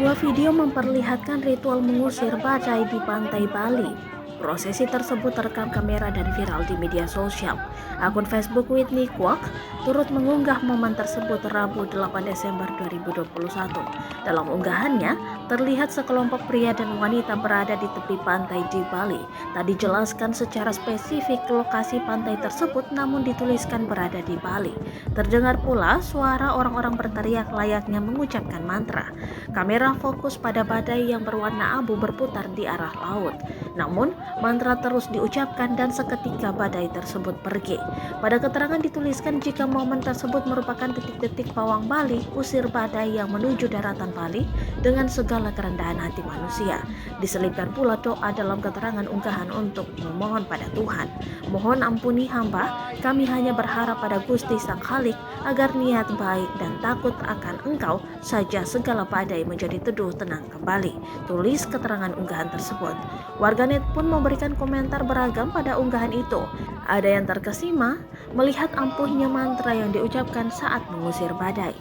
Sebuah video memperlihatkan ritual mengusir badai di pantai Bali. Prosesi tersebut terekam kamera dan viral di media sosial. Akun Facebook Whitney Kwok turut mengunggah momen tersebut Rabu 8 Desember 2021. Dalam unggahannya, terlihat sekelompok pria dan wanita berada di tepi pantai di Bali. Tak dijelaskan secara spesifik lokasi pantai tersebut, namun dituliskan berada di Bali. Terdengar pula suara orang-orang berteriak layaknya mengucapkan mantra. Kamera fokus pada badai yang berwarna abu berputar di arah laut. Namun, mantra terus diucapkan dan seketika badai tersebut pergi. Pada keterangan dituliskan jika momen tersebut merupakan detik-detik pawang Bali usir badai yang menuju daratan Bali dengan segala kerendahan hati manusia. Diselipkan pula doa dalam keterangan unggahan untuk memohon pada Tuhan. Mohon ampuni hamba, kami hanya berharap pada Gusti Sang Khalik agar niat baik dan takut akan Engkau saja segala badai menjadi teduh tenang kembali. Tulis keterangan unggahan tersebut. Warganet pun memberikan komentar beragam pada unggahan itu. Ada yang terkesima melihat ampuhnya mantra yang diucapkan saat mengusir badai.